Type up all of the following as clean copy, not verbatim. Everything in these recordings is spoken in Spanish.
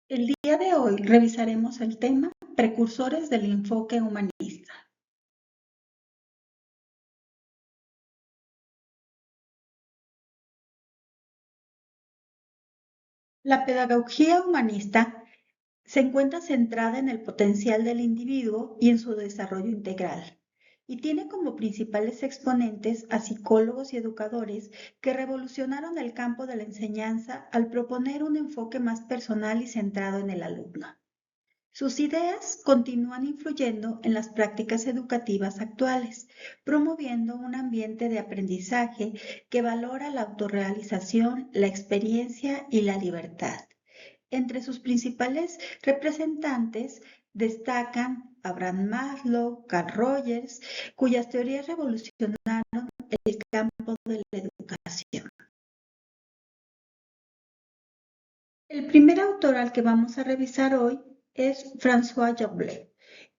El día de hoy revisaremos el tema precursores del enfoque humanista. La pedagogía humanista se encuentra centrada en el potencial del individuo y en su desarrollo integral, y tiene como principales exponentes a psicólogos y educadores que revolucionaron el campo de la enseñanza al proponer un enfoque más personal y centrado en el alumno. Sus ideas continúan influyendo en las prácticas educativas actuales, promoviendo un ambiente de aprendizaje que valora la autorrealización, la experiencia y la libertad. Entre sus principales representantes destacan Abraham Maslow, Carl Rogers, cuyas teorías revolucionaron el campo de la educación. El primer autor al que vamos a revisar hoy es François Joubert.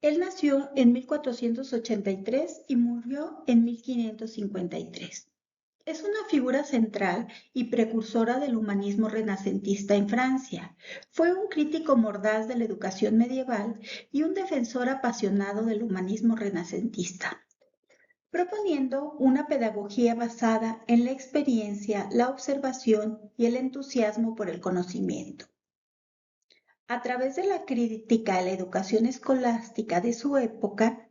Él nació en 1483 y murió en 1553. Es una figura central y precursora del humanismo renacentista en Francia. Fue un crítico mordaz de la educación medieval y un defensor apasionado del humanismo renacentista, proponiendo una pedagogía basada en la experiencia, la observación y el entusiasmo por el conocimiento. A través de la crítica a la educación escolástica de su época,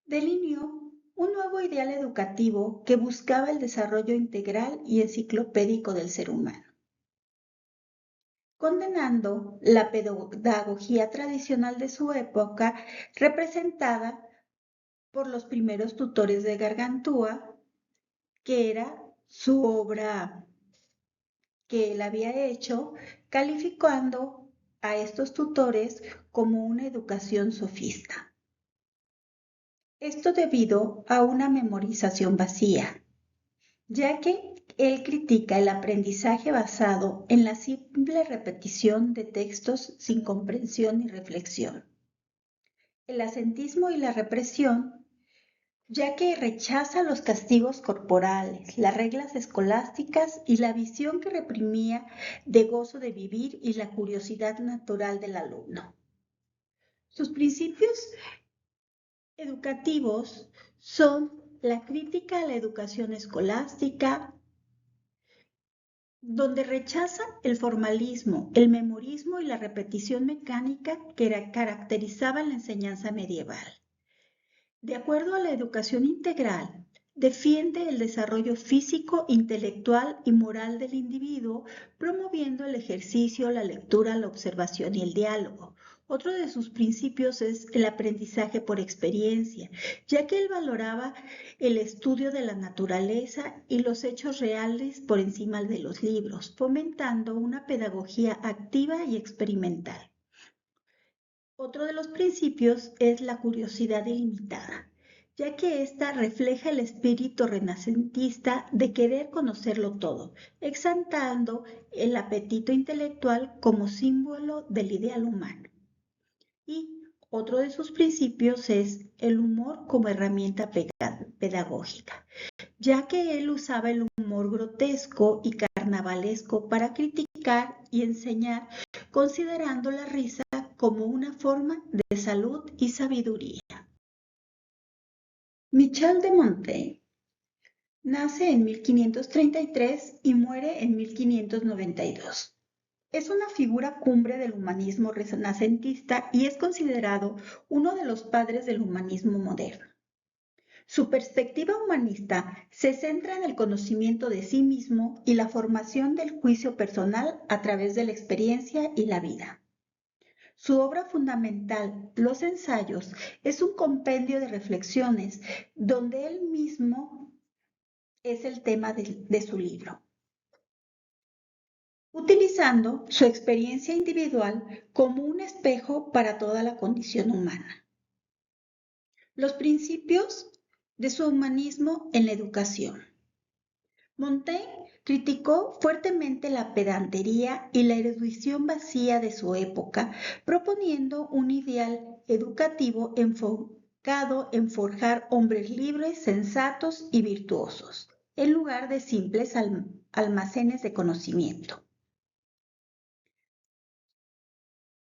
delineó un nuevo ideal educativo que buscaba el desarrollo integral y enciclopédico del ser humano, condenando la pedagogía tradicional de su época, representada por los primeros tutores de Gargantúa, que era su obra que él había hecho, calificando a estos tutores como una educación sofista. Esto debido a una memorización vacía, ya que él critica el aprendizaje basado en la simple repetición de textos sin comprensión ni reflexión. El asentismo y la represión, ya que rechaza los castigos corporales, las reglas escolásticas y la visión que reprimía de gozo de vivir y la curiosidad natural del alumno. Sus principios educativos son la crítica a la educación escolástica, donde rechaza el formalismo, el memorismo y la repetición mecánica que caracterizaban la enseñanza medieval. De acuerdo a la educación integral, defiende el desarrollo físico, intelectual y moral del individuo, promoviendo el ejercicio, la lectura, la observación y el diálogo. Otro de sus principios es el aprendizaje por experiencia, ya que él valoraba el estudio de la naturaleza y los hechos reales por encima de los libros, fomentando una pedagogía activa y experimental. Otro de los principios es la curiosidad ilimitada, ya que ésta refleja el espíritu renacentista de querer conocerlo todo, exaltando el apetito intelectual como símbolo del ideal humano. Y otro de sus principios es el humor como herramienta pedagógica, ya que él usaba el humor grotesco y carnavalesco para criticar y enseñar, considerando la risa como una forma de salud y sabiduría. Michel de Montaigne nace en 1533 y muere en 1592. Es una figura cumbre del humanismo renacentista y es considerado uno de los padres del humanismo moderno. Su perspectiva humanista se centra en el conocimiento de sí mismo y la formación del juicio personal a través de la experiencia y la vida. Su obra fundamental, Los Ensayos, es un compendio de reflexiones donde él mismo es el tema de su libro, utilizando su experiencia individual como un espejo para toda la condición humana. Los principios de su humanismo en la educación. Montaigne criticó fuertemente la pedantería y la erudición vacía de su época, proponiendo un ideal educativo enfocado en forjar hombres libres, sensatos y virtuosos, en lugar de simples almacenes de conocimiento.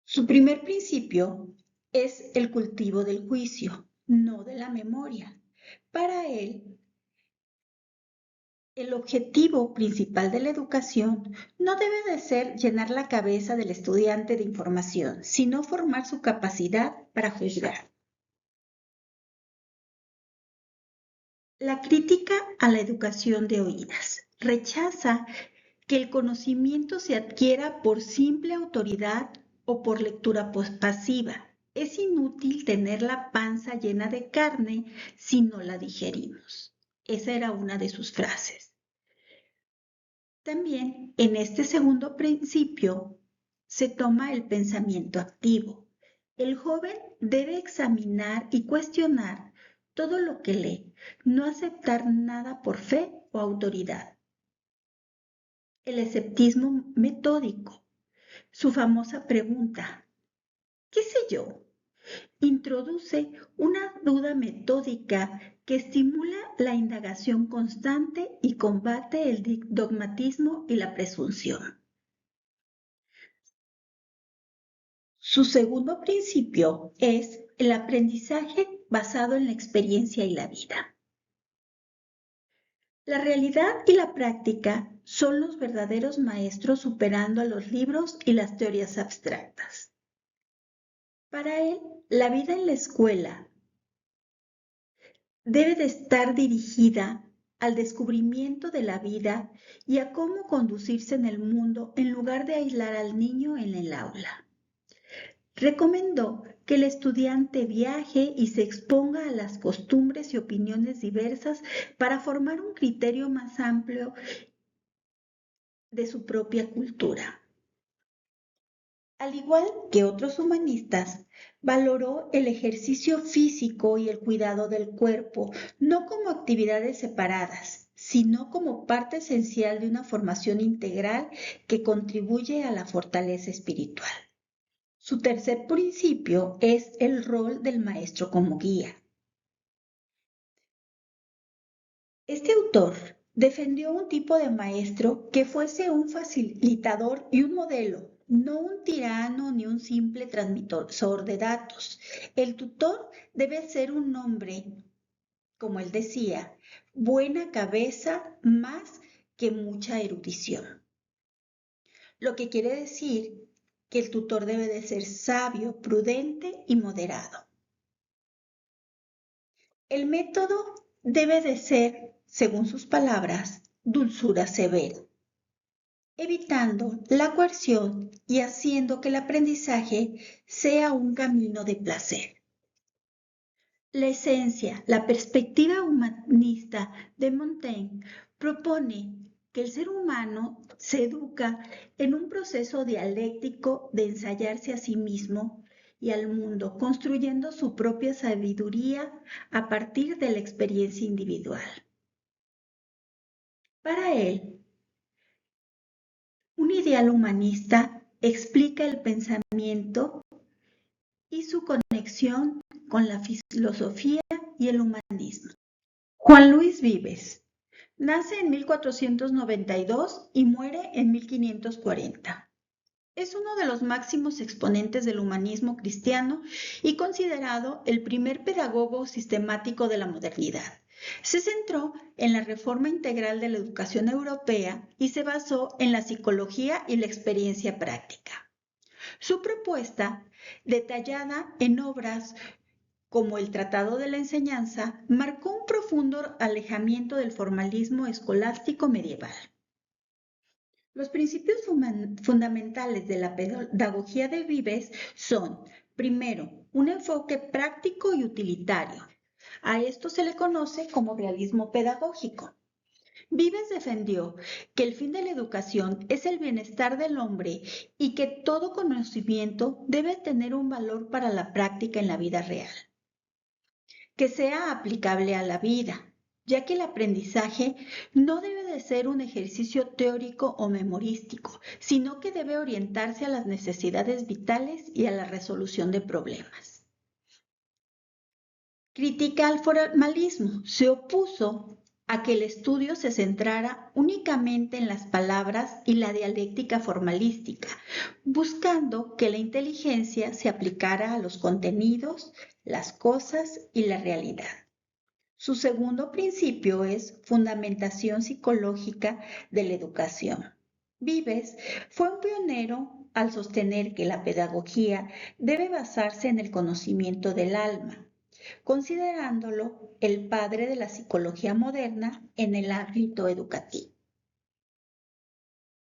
Su primer principio es el cultivo del juicio, no de la memoria. Para él, el objetivo principal de la educación no debe de ser llenar la cabeza del estudiante de información, sino formar su capacidad para juzgar. La crítica a la educación de oídas rechaza que el conocimiento se adquiera por simple autoridad o por lectura pasiva. Es inútil tener la panza llena de carne si no la digerimos. Esa era una de sus frases. También en este segundo principio se toma el pensamiento activo. El joven debe examinar y cuestionar todo lo que lee, no aceptar nada por fe o autoridad. El escepticismo metódico. Su famosa pregunta, ¿qué sé yo? Introduce una duda metódica que estimula la indagación constante y combate el dogmatismo y la presunción. Su segundo principio es el aprendizaje basado en la experiencia y la vida. La realidad y la práctica son los verdaderos maestros superando a los libros y las teorías abstractas. Para él, la vida en la escuela debe de estar dirigida al descubrimiento de la vida y a cómo conducirse en el mundo en lugar de aislar al niño en el aula. Recomendó que el estudiante viaje y se exponga a las costumbres y opiniones diversas para formar un criterio más amplio de su propia cultura. Al igual que otros humanistas, valoró el ejercicio físico y el cuidado del cuerpo, no como actividades separadas, sino como parte esencial de una formación integral que contribuye a la fortaleza espiritual. Su tercer principio es el rol del maestro como guía. Este autor defendió un tipo de maestro que fuese un facilitador y un modelo, no un tirano ni un simple transmisor de datos. El tutor debe ser un hombre, como él decía, buena cabeza más que mucha erudición. Lo que quiere decir que el tutor debe de ser sabio, prudente y moderado. El método debe de ser, según sus palabras, dulzura severa, evitando la coerción y haciendo que el aprendizaje sea un camino de placer. La esencia, la perspectiva humanista de Montaigne propone que el ser humano se educa en un proceso dialéctico de ensayarse a sí mismo y al mundo, construyendo su propia sabiduría a partir de la experiencia individual. Para él, un ideal humanista explica el pensamiento y su conexión con la filosofía y el humanismo. Juan Luis Vives nace en 1492 y muere en 1540. Es uno de los máximos exponentes del humanismo cristiano y considerado el primer pedagogo sistemático de la modernidad. Se centró en la reforma integral de la educación europea y se basó en la psicología y la experiencia práctica. Su propuesta, detallada en obras como el Tratado de la Enseñanza, marcó un profundo alejamiento del formalismo escolástico medieval. Los principios fundamentales de la pedagogía de Vives son, primero, un enfoque práctico y utilitario. A esto se le conoce como realismo pedagógico. Vives defendió que el fin de la educación es el bienestar del hombre y que todo conocimiento debe tener un valor para la práctica en la vida real, que sea aplicable a la vida, ya que el aprendizaje no debe de ser un ejercicio teórico o memorístico, sino que debe orientarse a las necesidades vitales y a la resolución de problemas. Critica al formalismo, se opuso a que el estudio se centrara únicamente en las palabras y la dialéctica formalística, buscando que la inteligencia se aplicara a los contenidos, las cosas y la realidad. Su segundo principio es fundamentación psicológica de la educación. Vives fue un pionero al sostener que la pedagogía debe basarse en el conocimiento del alma, considerándolo el padre de la psicología moderna en el ámbito educativo.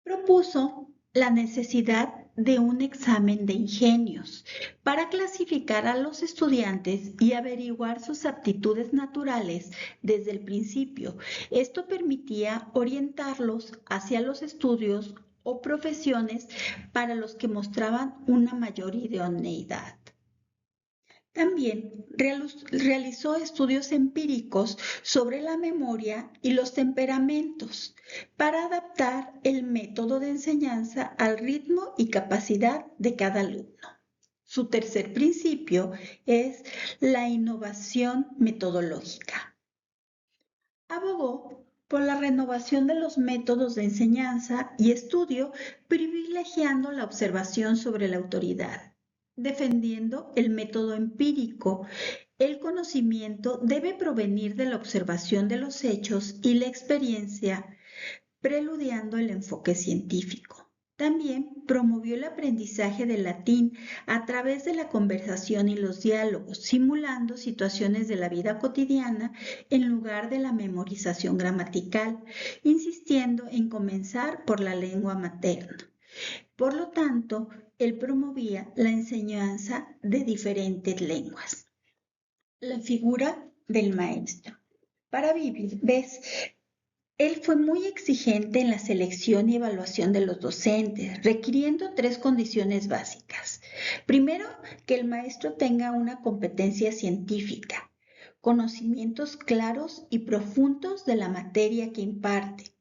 Propuso la necesidad de un examen de ingenios para clasificar a los estudiantes y averiguar sus aptitudes naturales desde el principio. Esto permitía orientarlos hacia los estudios o profesiones para los que mostraban una mayor idoneidad. También realizó estudios empíricos sobre la memoria y los temperamentos para adaptar el método de enseñanza al ritmo y capacidad de cada alumno. Su tercer principio es la innovación metodológica. Abogó por la renovación de los métodos de enseñanza y estudio, privilegiando la observación sobre la autoridad, defendiendo el método empírico. El conocimiento debe provenir de la observación de los hechos y la experiencia, preludiando el enfoque científico. También promovió el aprendizaje del latín a través de la conversación y los diálogos, simulando situaciones de la vida cotidiana en lugar de la memorización gramatical, insistiendo en comenzar por la lengua materna. Por lo tanto, él promovía la enseñanza de diferentes lenguas. La figura del maestro. Para vivir, él fue muy exigente en la selección y evaluación de los docentes, requiriendo 3 condiciones básicas. Primero, que el maestro tenga una competencia científica, conocimientos claros y profundos de la materia que imparte.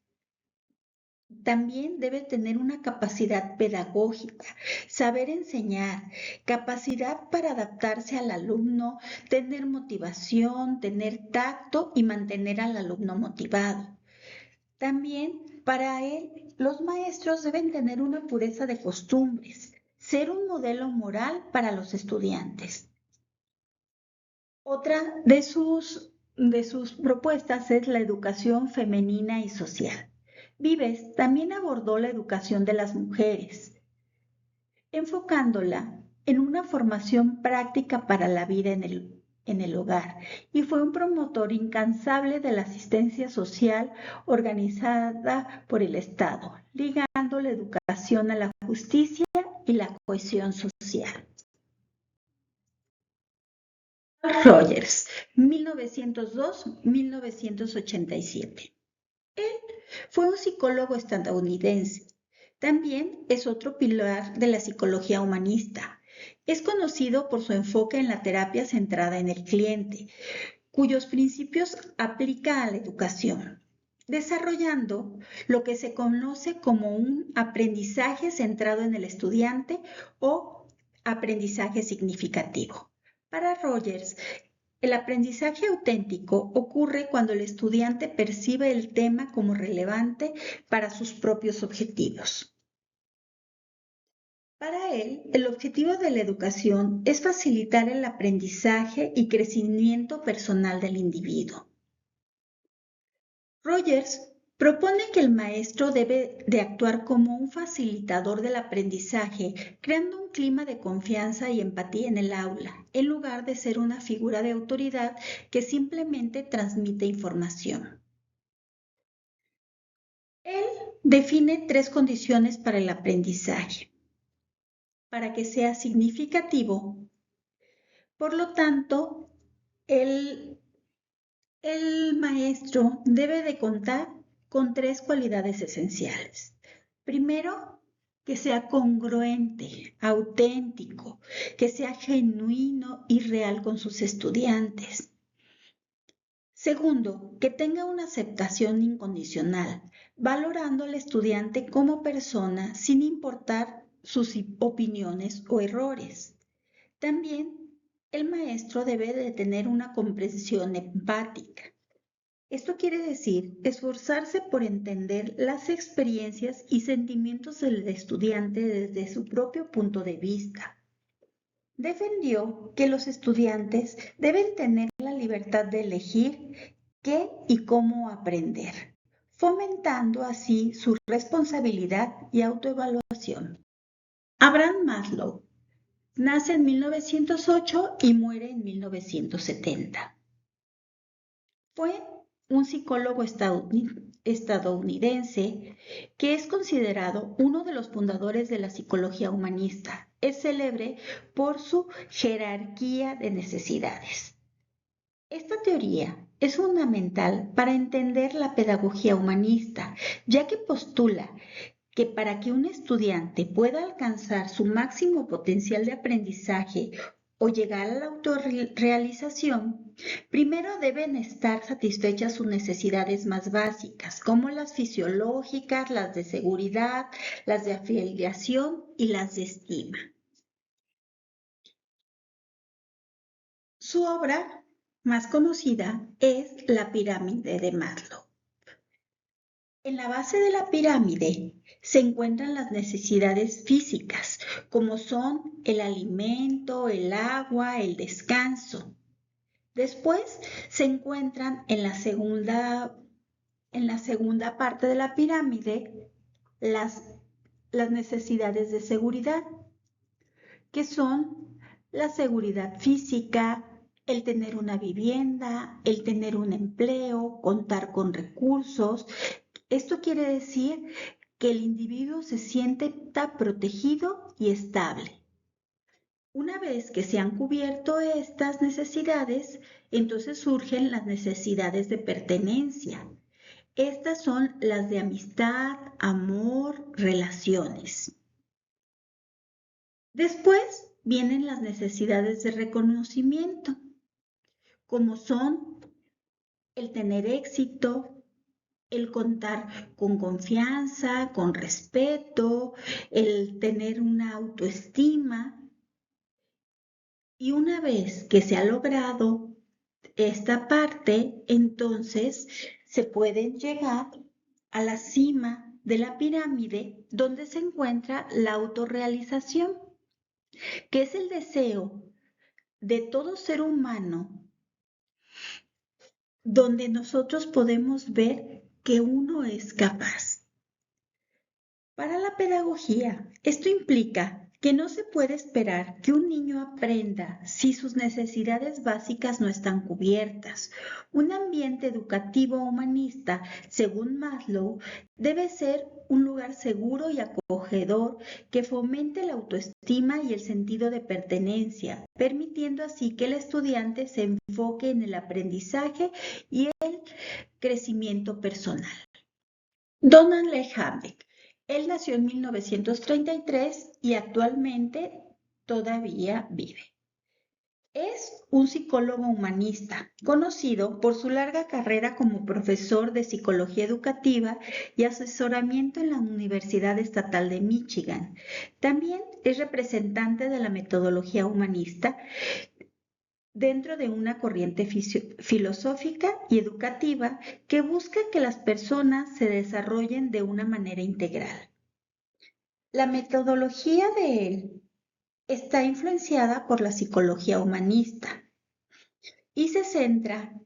También debe tener una capacidad pedagógica, saber enseñar, capacidad para adaptarse al alumno, tener motivación, tener tacto y mantener al alumno motivado. También para él, los maestros deben tener una pureza de costumbres, ser un modelo moral para los estudiantes. Otra de sus propuestas es la educación femenina y social. Vives también abordó la educación de las mujeres, enfocándola en una formación práctica para la vida en el hogar, y fue un promotor incansable de la asistencia social organizada por el Estado, ligando la educación a la justicia y la cohesión social. Carl Rogers, 1902-1987. Él fue un psicólogo estadounidense. También es otro pilar de la psicología humanista. Es conocido por su enfoque en la terapia centrada en el cliente, cuyos principios aplica a la educación, desarrollando lo que se conoce como un aprendizaje centrado en el estudiante o aprendizaje significativo. Para Rogers, el aprendizaje auténtico ocurre cuando el estudiante percibe el tema como relevante para sus propios objetivos. Para él, el objetivo de la educación es facilitar el aprendizaje y crecimiento personal del individuo. Rogers propone que el maestro debe de actuar como un facilitador del aprendizaje, creando un clima de confianza y empatía en el aula, en lugar de ser una figura de autoridad que simplemente transmite información. Él define 3 condiciones para el aprendizaje. Para que sea significativo, por lo tanto, el maestro debe de contar con 3 cualidades esenciales. Primero, que sea congruente, auténtico, que sea genuino y real con sus estudiantes. Segundo, que tenga una aceptación incondicional, valorando al estudiante como persona sin importar sus opiniones o errores. También el maestro debe de tener una comprensión empática, Esto quiere decir esforzarse por entender las experiencias y sentimientos del estudiante desde su propio punto de vista. Defendió que los estudiantes deben tener la libertad de elegir qué y cómo aprender, fomentando así su responsabilidad y autoevaluación. Abraham Maslow nace en 1908 y muere en 1970. Fue un psicólogo estadounidense que es considerado uno de los fundadores de la psicología humanista. Es célebre por su jerarquía de necesidades. Esta teoría es fundamental para entender la pedagogía humanista, ya que postula que para que un estudiante pueda alcanzar su máximo potencial de aprendizaje o llegar a la autorrealización, primero deben estar satisfechas sus necesidades más básicas, como las fisiológicas, las de seguridad, las de afiliación y las de estima. Su obra más conocida es La pirámide de Maslow. En la base de la pirámide se encuentran las necesidades físicas, como son el alimento, el agua, el descanso. Después se encuentran en la segunda parte de la pirámide las necesidades de seguridad, que son la seguridad física, el tener una vivienda, el tener un empleo, contar con recursos. Esto quiere decir que el individuo se siente protegido y estable. Una vez que se han cubierto estas necesidades, entonces surgen las necesidades de pertenencia. Estas son las de amistad, amor, relaciones. Después vienen las necesidades de reconocimiento, como son el tener éxito, el contar con confianza, con respeto, el tener una autoestima. Y una vez que se ha logrado esta parte, entonces se pueden llegar a la cima de la pirámide donde se encuentra la autorrealización, que es el deseo de todo ser humano donde nosotros podemos ver que uno es capaz. Para la pedagogía, esto implica que no se puede esperar que un niño aprenda si sus necesidades básicas no están cubiertas. Un ambiente educativo humanista, según Maslow, debe ser un lugar seguro y acogedor que fomente la autoestima y el sentido de pertenencia, permitiendo así que el estudiante se enfoque en el aprendizaje y el crecimiento personal. Donald Lee Hamdick. Él nació en 1933 y actualmente todavía vive. Es un psicólogo humanista, conocido por su larga carrera como profesor de psicología educativa y asesoramiento en la Universidad Estatal de Michigan. También es representante de la metodología humanista dentro de una corriente filosófica y educativa que busca que las personas se desarrollen de una manera integral. La metodología de él está influenciada por la psicología humanista y se centra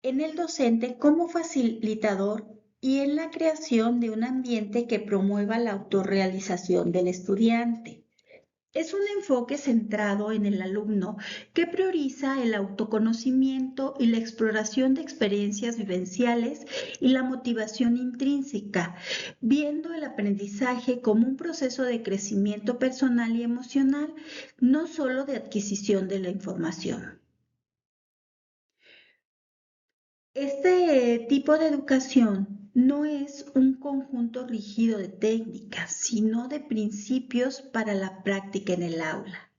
en el docente como facilitador y en la creación de un ambiente que promueva la autorrealización del estudiante. Es un enfoque centrado en el alumno que prioriza el autoconocimiento y la exploración de experiencias vivenciales y la motivación intrínseca, viendo el aprendizaje como un proceso de crecimiento personal y emocional, no solo de adquisición de la información. Este tipo de educación no es un conjunto rígido de técnicas, sino de principios para la práctica en el aula.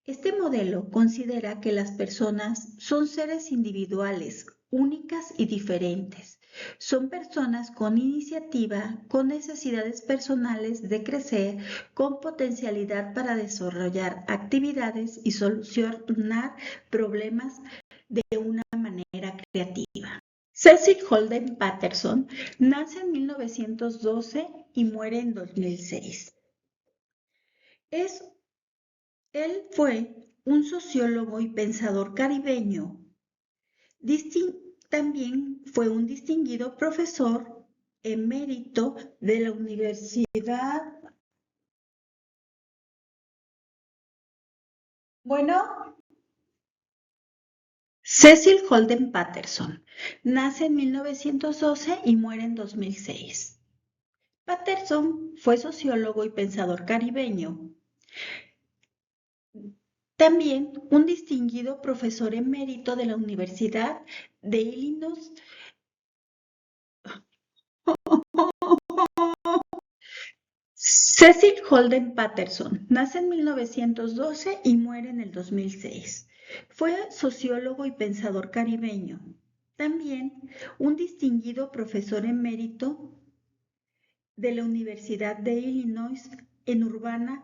Este modelo considera que las personas son seres individuales, únicas y diferentes. Son personas con iniciativa, con necesidades personales de crecer, con potencialidad para desarrollar actividades y solucionar problemas de una manera creativa. Cecil Holden Patterson nace en 1912 y muere en 2006. Él fue un sociólogo y pensador caribeño. También fue un distinguido profesor emérito de la Universidad. Cecil Holden Patterson nace en 1912 y muere en 2006. Patterson fue sociólogo y pensador caribeño. También un distinguido profesor emérito de la Universidad de Illinois. Cecil Holden Patterson nace en 1912 y muere en el 2006. Fue sociólogo y pensador caribeño. También un distinguido profesor emérito de la Universidad de Illinois en Urbana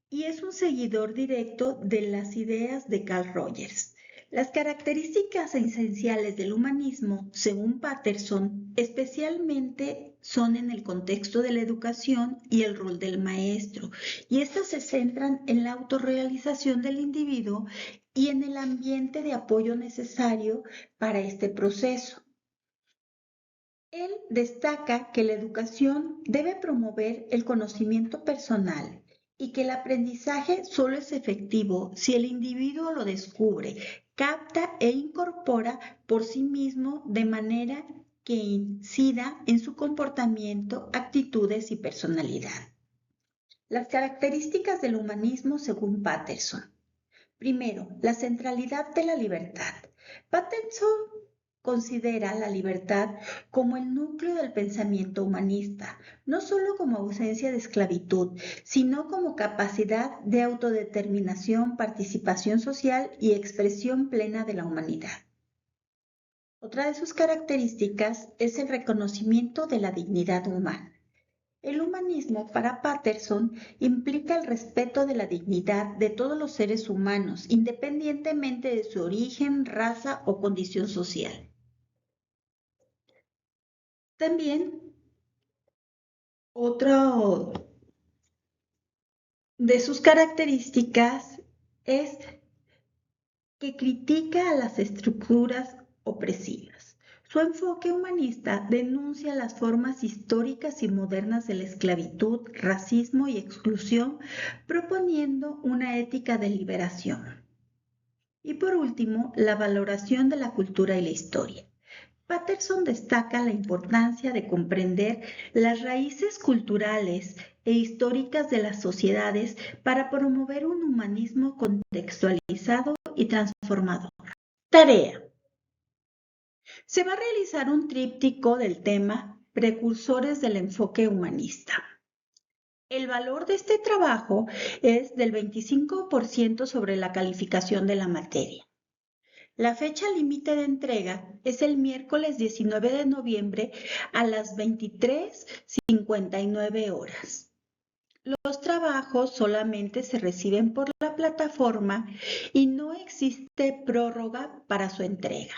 y es un seguidor directo de las ideas de Carl Rogers. Las características esenciales del humanismo, según Patterson, especialmente son en el contexto de la educación y el rol del maestro, y estas se centran en la autorrealización del individuo y en el ambiente de apoyo necesario para este proceso. Él destaca que la educación debe promover el conocimiento personal y que el aprendizaje solo es efectivo si el individuo lo descubre, capta e incorpora por sí mismo de manera que incida en su comportamiento, actitudes y personalidad. Las características del humanismo según Patterson. Primero, la centralidad de la libertad. Patterson considera la libertad como el núcleo del pensamiento humanista, no solo como ausencia de esclavitud, sino como capacidad de autodeterminación, participación social y expresión plena de la humanidad. Otra de sus características es el reconocimiento de la dignidad humana. El humanismo para Patterson implica el respeto de la dignidad de todos los seres humanos, independientemente de su origen, raza o condición social. También, otro de sus características es que critica a las estructuras opresivas. Su enfoque humanista denuncia las formas históricas y modernas de la esclavitud, racismo y exclusión, proponiendo una ética de liberación. Y por último, la valoración de la cultura y la historia. Patterson destaca la importancia de comprender las raíces culturales e históricas de las sociedades para promover un humanismo contextualizado y transformador. Tarea. Se va a realizar un tríptico del tema Precursores del enfoque humanista. El valor de este trabajo es del 25% sobre la calificación de la materia. La fecha límite de entrega es el miércoles 19 de noviembre a las 23:59 horas. Los trabajos solamente se reciben por la plataforma y no existe prórroga para su entrega.